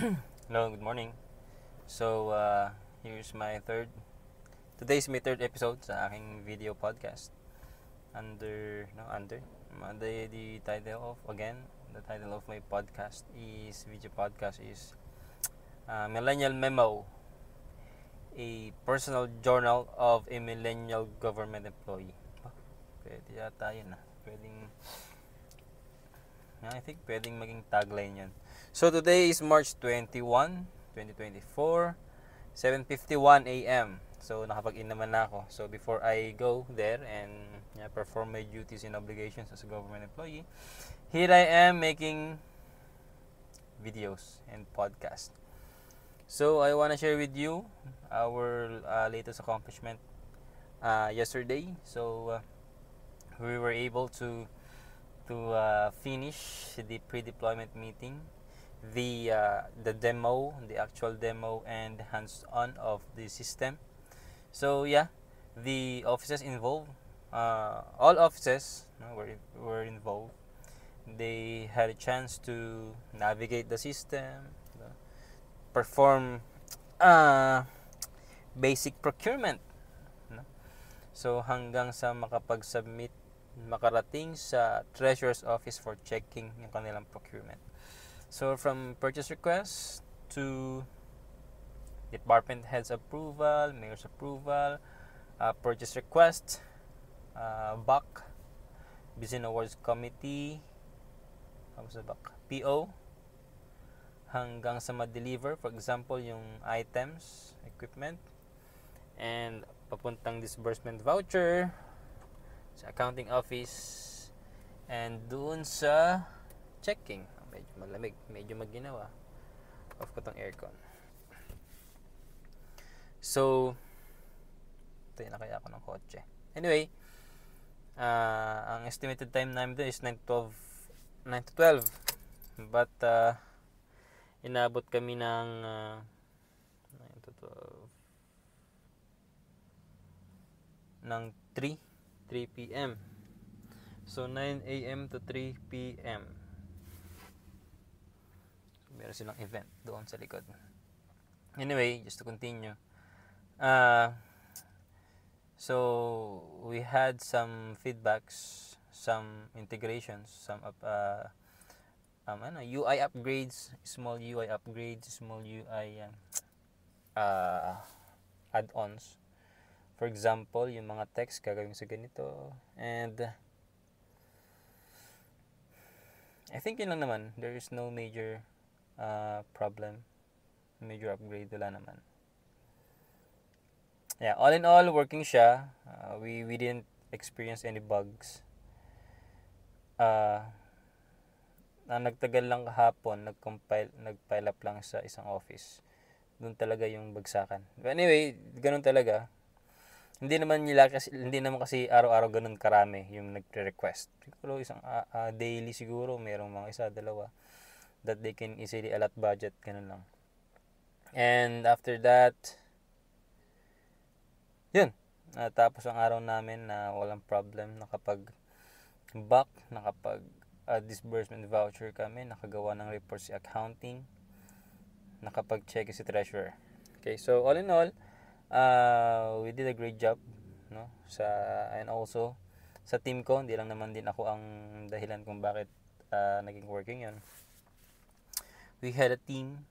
Hello, good morning. So, here's my today's my third episode sa aking video podcast. The title of my video podcast is Millennial Memo, a personal journal of a millennial government employee. Pwede yata yun I think pwedeng maging tagline yun. So today is March 21, 2024, 7:51 a.m. So nakapag-in naman na ako. So before I go there and perform my duties and obligations as a government employee, here I am making videos and podcast. So I want to share with you our latest accomplishment yesterday. So we were able to finish the pre-deployment meeting, the actual demo and hands-on of the system. So yeah, the offices involved, all offices were involved. They had a chance to navigate the system, perform basic procurement. So hanggang sa makarating sa treasurer's office for checking yung kanilang procurement. So from purchase request to department head's approval, mayor's approval, purchase request, BAC, Business Awards Committee, PO, hanggang sa ma-deliver, for example, yung items, equipment, and papuntang disbursement voucher, sa accounting office, and doon sa checking. Medyo malamig, medyo maginawa. Off ko tong aircon. So, tayo na kaya ako ng kotse. Anyway, ang estimated time namin doon is 9 to 12. But, inabot kami ng 9 to 12 ng 3 p.m. So 9 a.m. to 3 p.m. Meron silang event doon sa likod. Anyway, just to continue. So we had some feedbacks, some integrations, some UI upgrades, small UI add-ons. For example, yung mga text gagawin sa ganito. And I think yun lang naman. There is no major problem. Major upgrade wala naman. Yeah, all in all, working siya. We didn't experience any bugs. Nagtagal lang kahapon, nag-pile up lang sa isang office. Doon talaga yung bagsakan. But anyway, ganun talaga. Hindi naman kasi araw-araw ganun karami yung nagre-request. Siguro isang daily siguro merong mga isa, dalawa that they can easily allot budget, ganun lang. And after that, yun. Tapos ang araw namin na walang problem, nakapag-back, disbursement voucher kami, nakagawa ng report si accounting, nakapag-check si treasurer. Okay, so all in all, we did a great job, no? And also sa team ko, hindi lang naman din ako ang dahilan kung bakit naging working 'yon. We have a team,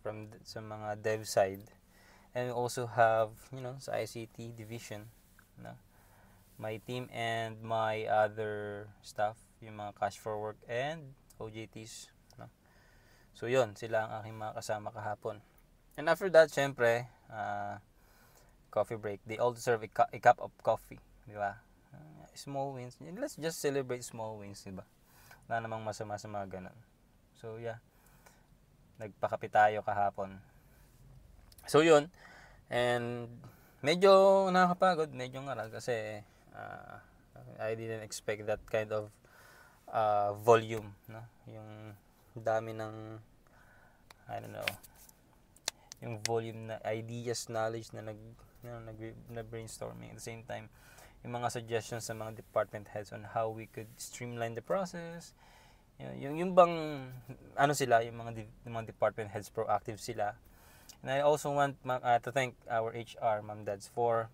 from sa mga dev side, and we also have, sa ICT division, my team and my other staff, yung mga cash for work and OJTs, So 'yon, sila ang aking mga kasama kahapon. And after that, syempre, coffee break. They all deserve a cup of coffee, di ba? Small wins. Let's just celebrate small wins, di ba? Wala namang masama sa mga ganun. So, yeah. Nagpakape tayo kahapon. So, yun. And medyo nakakapagod, medyo ngaral kasi I didn't expect that kind of volume, no? Yung dami ng yung volume na ideas, knowledge na brainstorming. At the same time, yung mga suggestions sa mga department heads on how we could streamline the process, Yung bang ano sila, yung mga department heads proactive sila. And I also want to thank our HR, Ma'am Dads, for,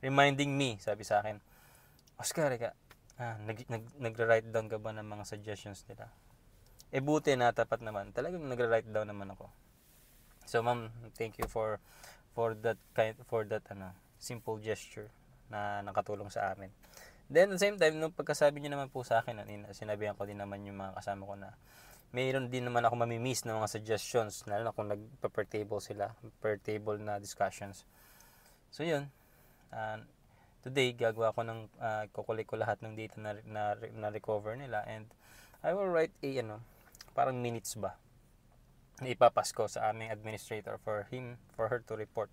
reminding me, sabi sa akin, Oscar, nagre-write down ka ba ng mga suggestions nila? Buti na tapat naman. Talagang nagre-write down naman ako. So, Ma'am, thank you for that simple gesture na nakatulong sa amin. Then, at the same time, nung pagkasabi niyo naman po sa akin, sinabihan ko din naman yung mga kasama ko na mayroon din naman ako mamimiss ng mga suggestions, lalo na kung nag-per table sila, per table na discussions. So, yun. Today, gagawa ko ng, kukulik ko lahat ng data na recover nila, and I will write parang minutes ba, na ipapas ko sa aming administrator for her to report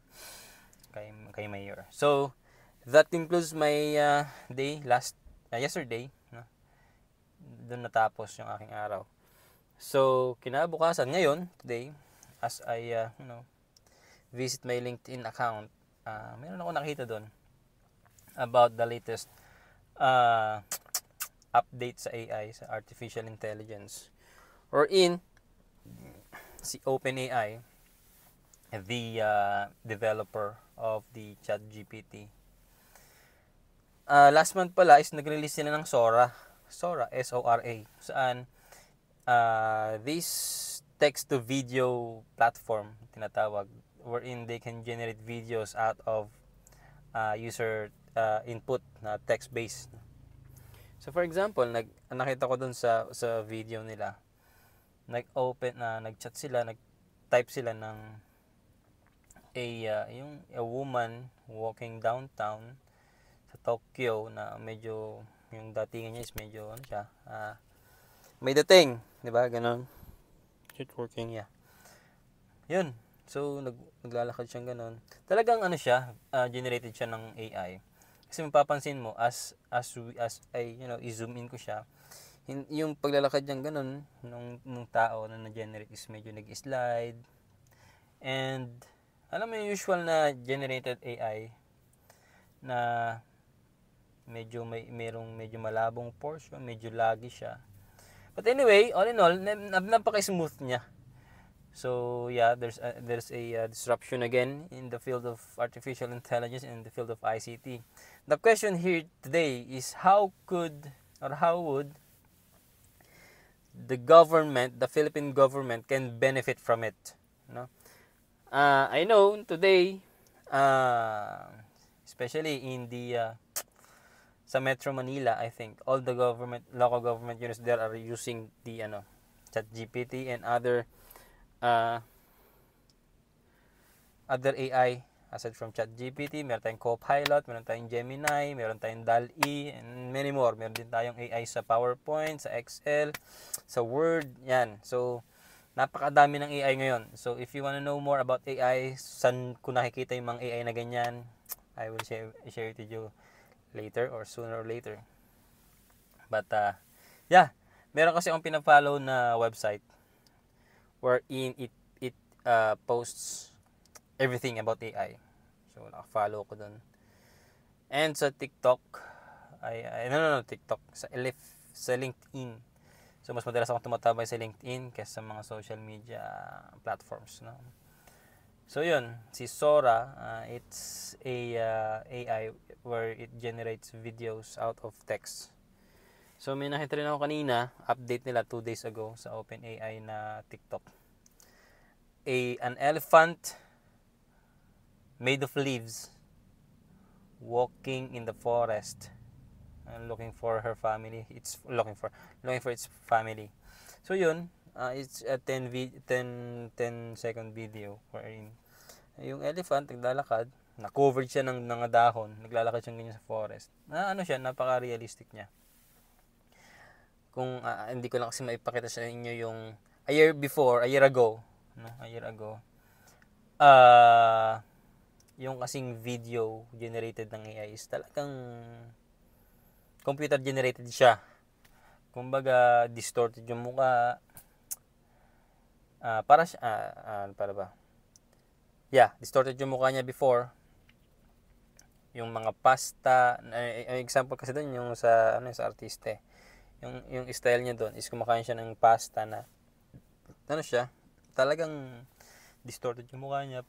kay Mayor. So, that concludes my day yesterday. No? Doon natapos yung aking araw. So, kinabukasan, ngayon, today, as I, visit my LinkedIn account, meron ako nakita doon about the latest update sa AI, sa artificial intelligence. Or si OpenAI, the developer of the ChatGPT. Last month pala is nag-release sila ng Sora, S-O-R-A, saan this text-to-video platform, tinatawag, wherein they can generate videos out of user input na text-based. So, for example, nakita ko dun sa video nila, nag-chat sila, nag-type sila ng a woman walking downtown sa Tokyo na medyo, yung datingan niya is medyo, may dating, di ba? Ganon. Shit working, yeah. Yun. So, naglalakad siyang ganon. Talagang siya, generated siya ng AI. Kasi mapapansin mo, as I, i-zoom in ko siya, yung paglalakad niyang ganun, nung tao na na-generate is medyo nag-slide. And, alam mo yung usual na generated AI, na merong medyo malabong portion, medyo laggy siya. But anyway, all in all, napaka-smooth niya. So, yeah, there's a disruption again in the field of artificial intelligence and in the field of ICT. The question here today is how would the Philippine government can benefit from it, no? I know today, especially in the sa Metro Manila, I think all the local government units there are using the ChatGPT and other AI aside from ChatGPT. Meron tayong Copilot, meron tayong Gemini, meron tayong DALL-E, and many more. Meron din tayong AI sa PowerPoint, sa Excel, sa Word, yan. So, napakadami ng AI ngayon. So, if you wanna know more about AI, saan ko nakikita yung mga AI na ganyan, I will share it with you later or sooner or later. But, yeah, meron kasi akong pinafollow na website wherein it posts everything about AI. So, naka-follow ko dun. And sa TikTok, TikTok, sa LinkedIn. So, mas madalas akong tumatabay sa LinkedIn kaysa sa mga social media platforms, no? So, yun, si Sora, it's a AI where it generates videos out of text. So, may nakita rin ako kanina, update nila 2 days ago sa OpenAI na TikTok. An elephant made of leaves walking in the forest and looking for her family. It's looking for its family. So yun, it's a 10 second video wherein yung elephant naglalakad, na-covered siya ng mga dahon, naglalakad siya ganyan sa forest. Napaka-realistic niya. Kung hindi ko lang kasi maipakita sa inyo yung a year ago, yung kasing video generated ng AI is talagang computer generated siya. Kumbaga, distorted yung mukha. Distorted yung mukha niya before. Yung mga pasta, example kasi doon yung sa artiste. Yung style niya doon is kumakain siya ng pasta na ano siya, talagang distorted yung mukha niya,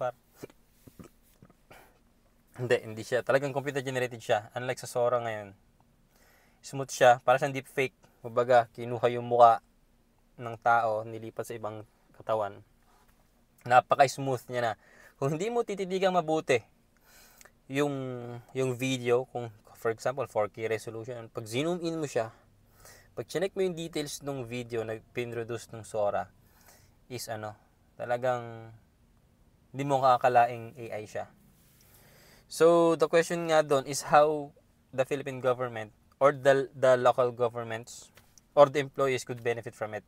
hindi siya. Talagang computer generated siya. Unlike sa Sora ngayon. Smooth siya, para siyang deepfake. Kumbaga, kinuha yung mukha ng tao, nilipat sa ibang katawan. Napaka-smooth niya na. Kung hindi mo tititigang mabuti yung video, kung for example 4K resolution, pag zoom in mo siya, pag chinek mo yung details ng video na pinroduce ng Sora, is talagang hindi mo kakalaing AI siya. So, the question nga doon is how the Philippine government or the local governments or the employees could benefit from it.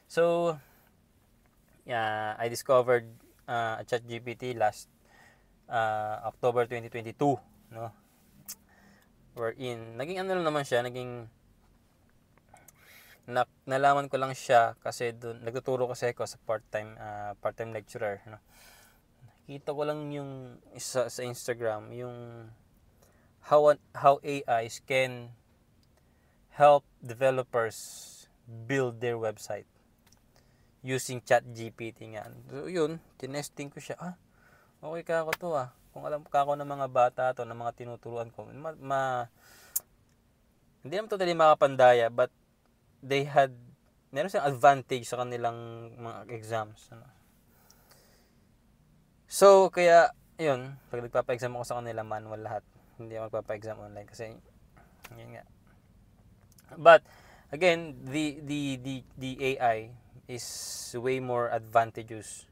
So, yeah, I discovered ChatGPT last October 2022, no? Wherein, naging naman siya, nalaman ko lang siya kasi doon, nagtuturo kasi ako sa part-time lecturer, no? Kita ko lang yung isa sa Instagram, yung how AIs can help developers build their website using ChatGPT nga. So, yun, tinesting ko siya. Okay ka ako to Kung alam ka ako ng mga bata to, ng mga tinuturuan ko, hindi naman totally makapandaya, but meron silang advantage sa kanilang mga exams. So, kaya, yun, pag nagpapa-exam ako sa kanila, manual lahat. Hindi ako magpapa-exam online kasi, yun nga. But, again, the AI is way more advantageous.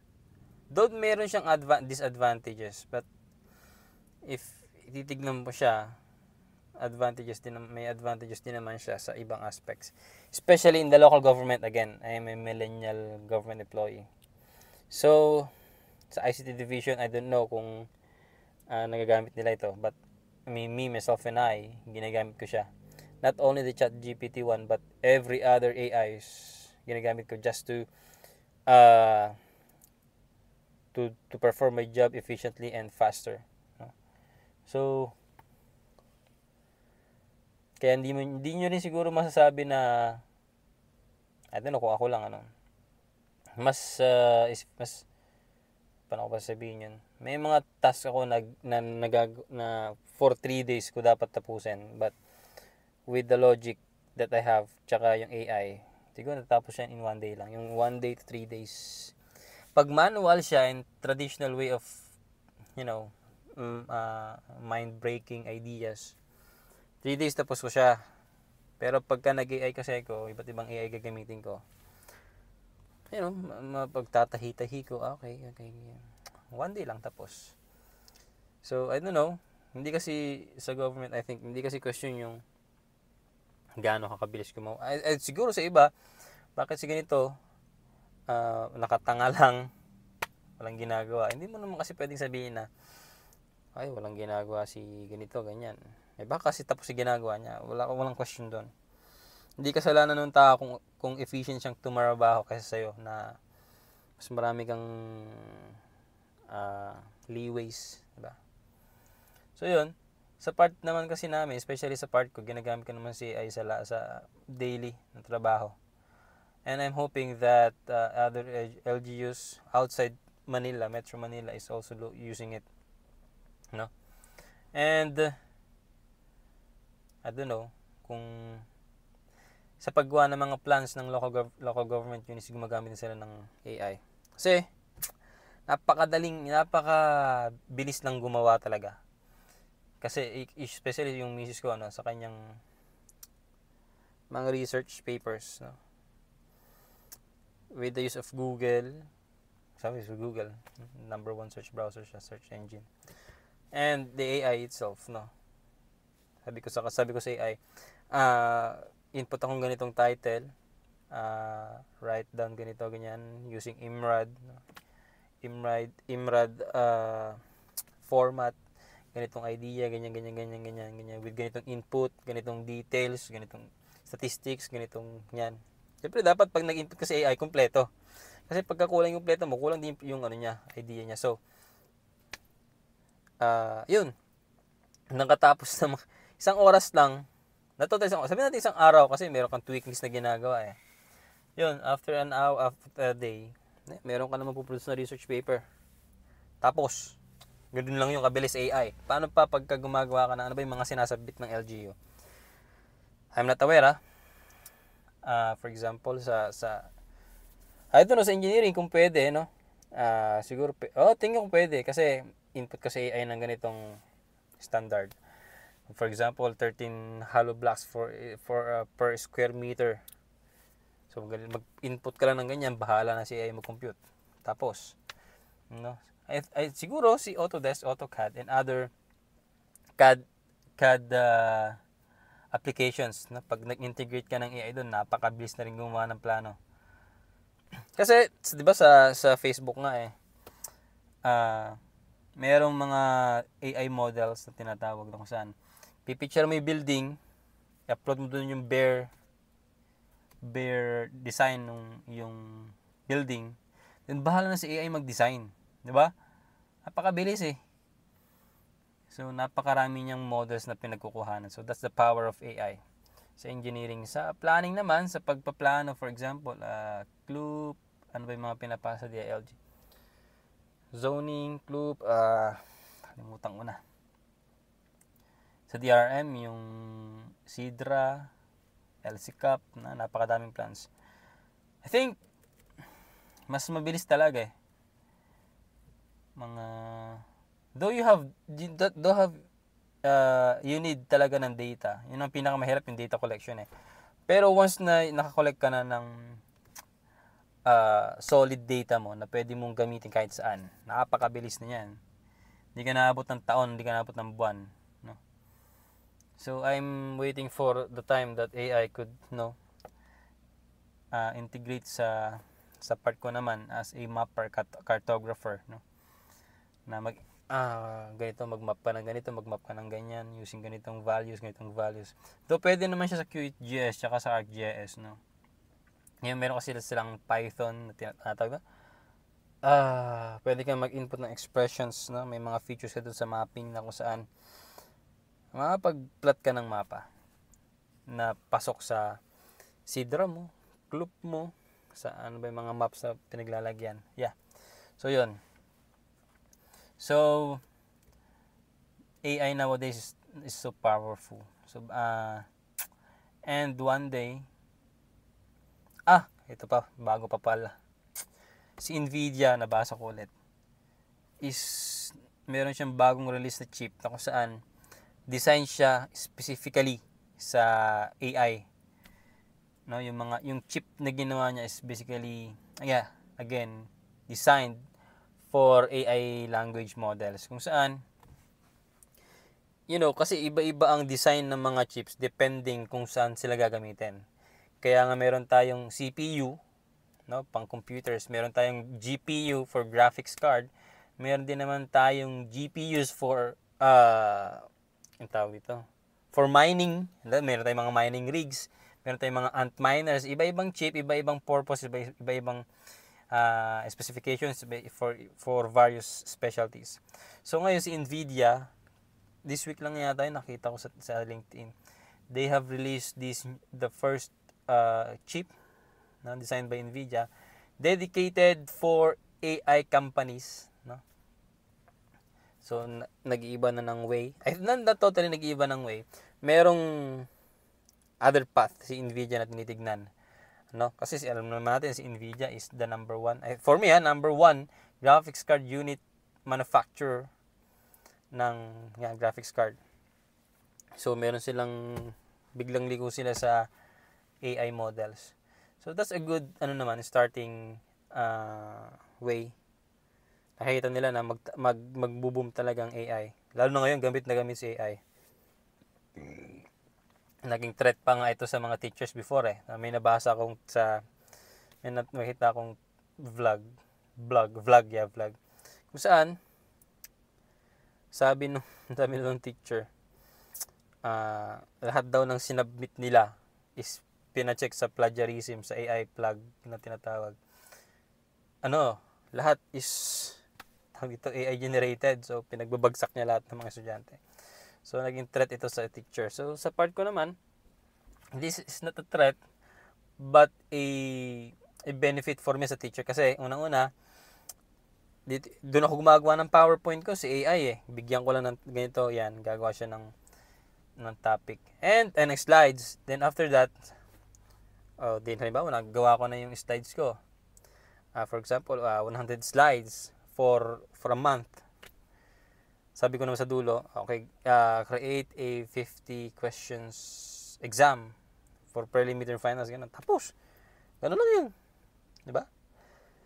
Though meron siyang disadvantages, but if titignan mo siya, may advantages din naman siya sa ibang aspects. Especially in the local government, again, I am a millennial government employee. So, sa ICT division, I don't know kung nagagamit nila ito, but me, myself, and I, ginagamit ko siya. Not only the ChatGPT one, but every other AIs, ginagamit ko just to perform my job efficiently and faster. So, kaya hindi nyo rin siguro masasabi na, I don't know kung ako lang, mas paano ko ba sabihin yun? May mga task ako na for 3 days ko dapat tapusin. But with the logic that I have, tsaka yung AI, siguro natapos yan in 1 day lang. Yung 1 day to 3 days. Pag manual siya in traditional way of, mind-breaking ideas, 3 days tapos ko siya. Pero pagka nag-AI kasi ko, iba't ibang AI gagamitin ko, mapagtatahi-tahi ko, okay. 1 day lang tapos. So, I don't know. Hindi kasi sa government, I think, hindi kasi question yung gaano kakabilis gumawa. Siguro sa iba, bakit si ganito, nakatanga lang, walang ginagawa. Hindi mo naman kasi pwedeng sabihin na, walang ginagawa si ganito, ganyan. Baka kasi tapos si ginagawa niya. Walang question doon. Hindi kasalanan ng tao kung efficient siyang tumarabaho kaysa sa'yo na mas marami kang leeways, diba? So yun, sa part naman kasi namin, especially sa part ko, ginagamit ko naman si AI sa daily na trabaho. And I'm hoping that other LGUs outside Manila, Metro Manila, is also using it. No? And I don't know kung sa paggawa ng mga plans ng local government units, gumagamit sila ng AI. Kasi napakabilis lang gumawa talaga. Kasi especially yung misis ko sa kanyang mga research papers, with the use of Google. Sabi sa Google, number 1 search browser siya, search engine. And the AI itself, Sabi ko sa AI, input akong ganitong title, write down ganito, ganyan, using IMRAD format, ganitong idea, ganyan, with ganitong input, ganitong details, ganitong statistics, ganitong yan. Siyempre, dapat pag nag-input ka sa AI, kompleto. Kasi pagka kulang yung kompleto mo, kulang din yung idea niya. So, yun. Nakatapos na 1 oras lang, Natuto sabi natin isang araw kasi meron kang tweakings na ginagawa eh. Yun, after an hour, after a day, meron ka naman puproduce na research paper. Tapos, ganoon lang yung kabilis AI. Paano pa pagka gumagawa ka ng ano ba yung mga sinasabit ng LGU? I'm not aware for example, I don't know, sa engineering kung pwede, no? Siguro, tingin ko pwede kasi input ka sa AI ng ganitong standard. For example, 13 hollow blocks for per square meter. So, mag-input ka lang ng ganyan, bahala na si AI mag-compute. Tapos, no? Siguro si Autodesk, AutoCAD, and other CAD applications, na pag nag-integrate ka ng AI doon, napakabilis na rin gumawa ng plano. Kasi, di ba sa Facebook nga merong mga AI models na tinatawag na kung saan pipicture mo yung building, upload mo doon yung bare design ng yung building, then bahala na si AI mag-design, di ba? Napakabilis eh. So napakarami niyang models na pinagkukuhanan. So that's the power of AI sa engineering. Sa planning naman, sa pagpaplano, for example, CLOOP, ano ba yung mga pinapasa di LG? Zoning, CLOOP, kalimutan ko na. Sa DRM, yung SIDRA, LCCAP, napakadaming plans. I think, mas mabilis talaga eh. You need talaga ng data. Yun ang pinakamahirap, yung data collection eh. Pero once na nakakollect ka na ng solid data mo na pwede mong gamitin kahit saan, napakabilis na yan. Hindi ka naabot ng taon, hindi ka naabot ng buwan, no? So I'm waiting for the time that AI could integrate sa part ko naman as a mapper, cartographer, no? Na ganito mag-map ka ng ganito, mag-map ka ng ganyan using ganitong values. Though pwede naman siya sa QGIS tsaka sa ArcGIS, no? Ngayon meron kasi silang Python na tinatawag na. Pwede kang mag-input ng expressions, no? May mga features doon sa mapping na kung saan makapag-plot ka ng mapa na pasok sa SIDRA mo, CLOOP mo, sa ano ba yung mga maps na pinaglalagyan. Yeah. So yun. So AI nowadays is so powerful. So and one day ito pa, bago pa pala. Si Nvidia, nabasa ko ulit, is meron siyang bagong release na chip na kung saan design siya specifically sa AI. No, yung chip na ginawa niya is basically again designed for AI language models. Kung saan kasi iba-iba ang design ng mga chips depending kung saan sila gagamitin. Kaya nga meron tayong CPU, no, pang computers, meron tayong GPU for graphics card, meron din naman tayong GPUs for for mining. Meron tayong mga mining rigs, meron tayong mga Antminers, iba-ibang chip, iba-ibang purpose, iba-ibang specifications for various specialties. So ngayon si Nvidia, this week lang yata yung nakita ko sa LinkedIn, they have released the first chip designed by Nvidia, dedicated for AI companies, no? So nag-iiba na ng way. Not totally nag-iiba ng way. Merong other path si Nvidia na tinitignan, no? Kasi alam naman natin si Nvidia is the number one, for me number one graphics card unit manufacturer ng graphics card. So meron silang biglang ligo sila sa AI models. So that's a good starting way. Nakikita nila na magbo-boom talagang AI. Lalo na ngayon gamit si AI. Naging threat pa nga ito sa mga teachers before eh. May nabasa akong may nakita akong vlog. Kung saan sabi nung teacher, lahat daw ng sinubmit nila is pina-check sa plagiarism, sa AI plug na tinatawag. Lahat is AI generated. So pinagbabagsak niya lahat ng mga estudyante. So naging threat ito sa teacher. So sa part ko naman, this is not a threat, but a benefit for me as a teacher. Kasi unang-una, doon ako gumagawa ng PowerPoint ko, si AI eh. Bigyan ko lang ng ganito, yan, gagawa siya ng topic. And next slides. Then after that, din halimbawa, nagawa ko na yung slides ko. For example, 100 slides for a month. Sabi ko naman sa dulo, okay, create a 50 questions exam for preliminary finals, ganun. Tapos, ganun lang yun. Diba?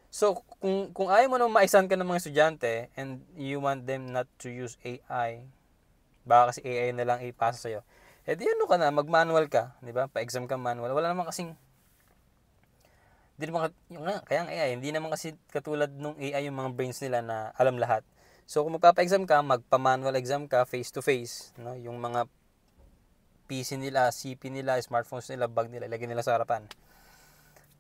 So, kung ayaw mo na maisan ka ng mga estudyante and you want them not to use AI, baka kasi AI na lang ipasa sa'yo, di ano ka na, mag-manual ka, di ba? Pa-exam ka manual. Wala naman kasing, kaya ang AI, hindi naman kasi katulad nung AI yung mga brains nila na alam lahat. So, kung magpapa-exam ka, magpa-manual exam ka, face-to-face, no? Yung mga PC nila, CP nila, smartphones nila, bag nila, ilagay nila sa harapan.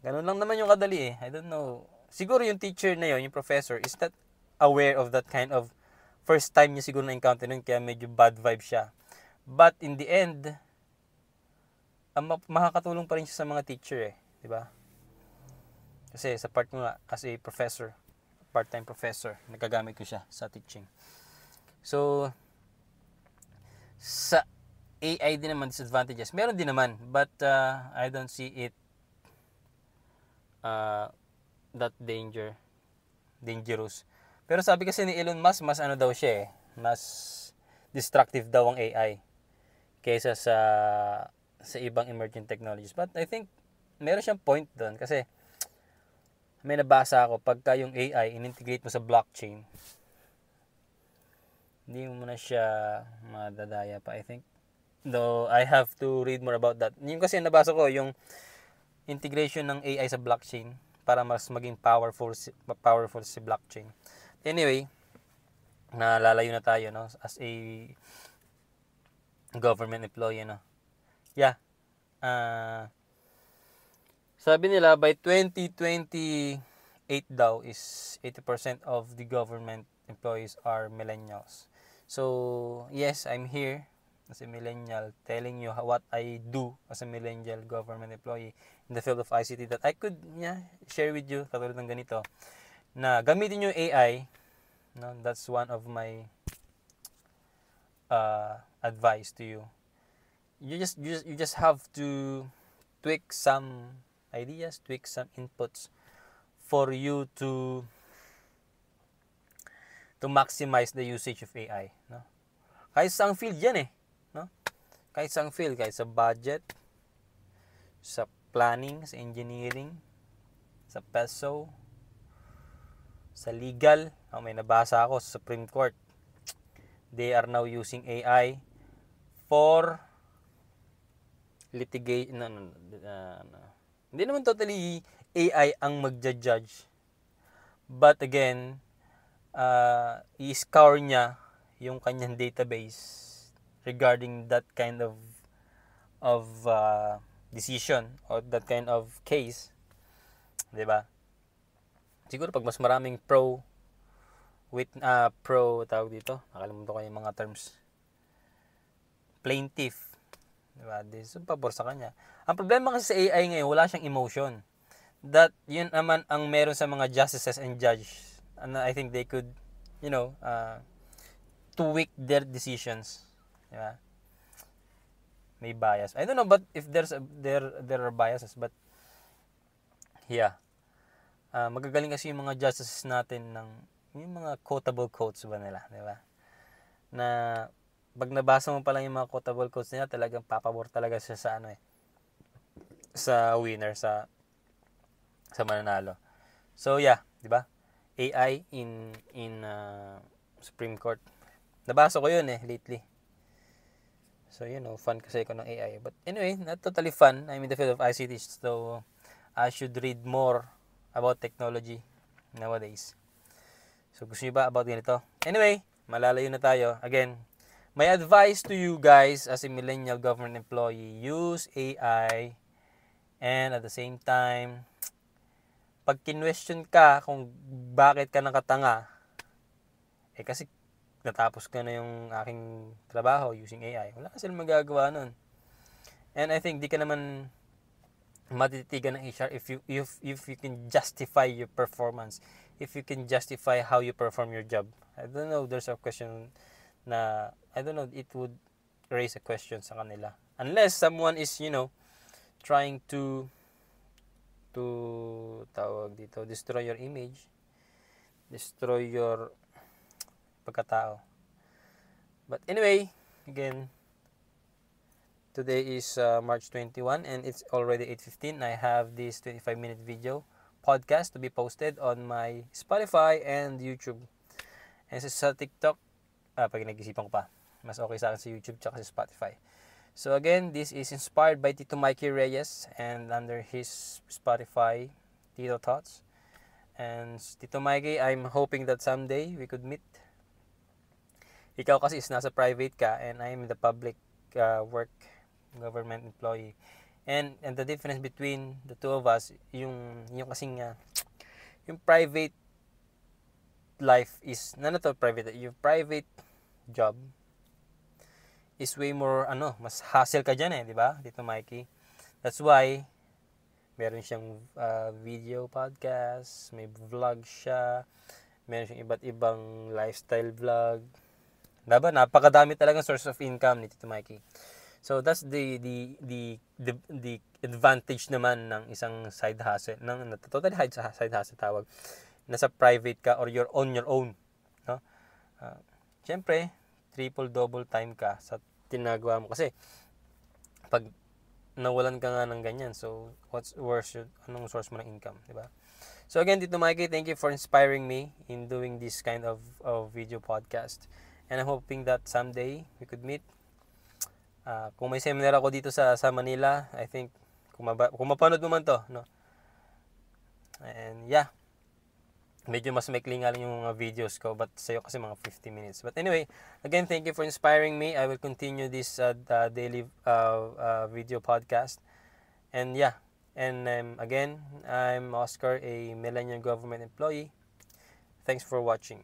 Ganun lang naman yung kadali eh. I don't know. Siguro yung teacher na yun, yung professor, is not aware of that kind of first time niya siguro na-encounter nun, kaya medyo bad vibe siya. But in the end, makakatulong pa rin siya sa mga teacher eh. Diba? Kasi sa part ko nga, as a professor, part-time professor, nagagamit ko siya sa teaching. So, sa AI din naman disadvantages. Meron din naman, but I don't see it that dangerous. Pero sabi kasi ni Elon Musk, mas ano daw siya eh, mas destructive daw ang AI kaysa sa ibang emerging technologies. But I think meron siyang point doon kasi may nabasa ako, pagka yung AI in-integrate mo sa blockchain, hindi mo na siya madadaya pa, I think. Though I have to read more about that. Yung kasi nabasa ko, yung integration ng AI sa blockchain para mas maging powerful si blockchain. Anyway, nalalayo na tayo, no, as a government employee, no. Yeah. Sabi nila by 2028 daw is 80% of the government employees are millennials. So, yes, I'm here as a millennial telling you what I do as a millennial government employee in the field of ICT that I could share with you, katulad ng ganito, na gamitin yung AI, no? That's one of my advice to you. You just have to tweak some ideas, tweak some inputs for you to maximize the usage of AI, no? Kahit sa field yan eh, no? Kahit sa field, kahit sa budget, sa planning, sa engineering, sa PESO, sa legal. May nabasa ako sa Supreme Court. They are now using AI for litigation. Hindi naman totally AI ang magja-judge. But again, i-scour niya yung kanyang database regarding that kind of decision or that kind of case, 'di ba? Siguro pag mas maraming pro tawag dito, nakalimutan ko yung mga terms. Plaintiff, 'di ba? This is pabor sa kanya. Ang problema kasi sa AI ngayon, wala siyang emotion. That yun naman ang meron sa mga justices and judges. And I think they could, tweak their decisions. Diba? May bias. I don't know but if there are biases, but yeah. Magagaling kasi yung mga justices natin ng yung mga quotable quotes ba nila, di ba? Na pag nabasa mo pa lang yung mga quotable quotes nila, talagang papabor talaga siya sa sa winner, sa mananalo. So yeah, di ba? AI in Supreme Court. Nabasa ko yun lately. So, fun kasi ko ng AI. But anyway, not totally fun. I'm in the field of ICT. So, I should read more about technology nowadays. So, gusto nyo ba about ganito? Anyway, malalayo na tayo. Again, my advice to you guys as a millennial government employee, use AI. And at the same time, pag kinwestiyon ka kung bakit ka nakatanga, kasi natapos ka na yung aking trabaho using AI. Wala ka silang magagawa nun. And I think di ka naman matititigan ng HR if you can justify your performance, if you can justify how you perform your job. I don't know, there's a question na I don't know, it would raise a question sa kanila. Unless someone is, trying to tawag dito, destroy your image, destroy your pagkatao. But anyway, again, today is March 21 and it's already 8:15. I have this 25-minute video podcast to be posted on my Spotify and YouTube. And sa TikTok, pag nag-isipan ko pa, mas okay sa akin sa YouTube tsaka sa Spotify. So again, this is inspired by Tito Mikey Reyes and under his Spotify, Tito Thoughts. And Tito Mikey, I'm hoping that someday we could meet. Ikaw kasi is nasa private ka and I'm in the public work, government employee. And the difference between the two of us, yung kasing yung private life is private, yung private job is way more mas hassle ka diyan di ba? Dito Mikey. That's why meron siyang video podcast, may vlog siya, meron siyang iba't ibang lifestyle vlog. Diba? Napakadami talagang source of income ni Tito Mikey. So that's the advantage naman ng isang side hustle, ng totally side hustle tawag. Nasa private ka or you're on your own, no? Syempre, triple double time ka sa tinagawa mo kasi pag nawalan ka nga ng ganyan, so anong source mo ng income, di ba? So again, Tito Mikey, thank you for inspiring me in doing this kind of video podcast. And I'm hoping that someday we could meet. Kung may seminar ako dito sa Manila, I think kung mapanood mo man to, no? And yeah, medyo mas maikli nga lang yung mga videos ko, but sa'yo kasi mga 50 minutes. But anyway, again, thank you for inspiring me. I will continue this daily video podcast. And yeah, and again, I'm Oscar, a Millennial Government employee. Thanks for watching.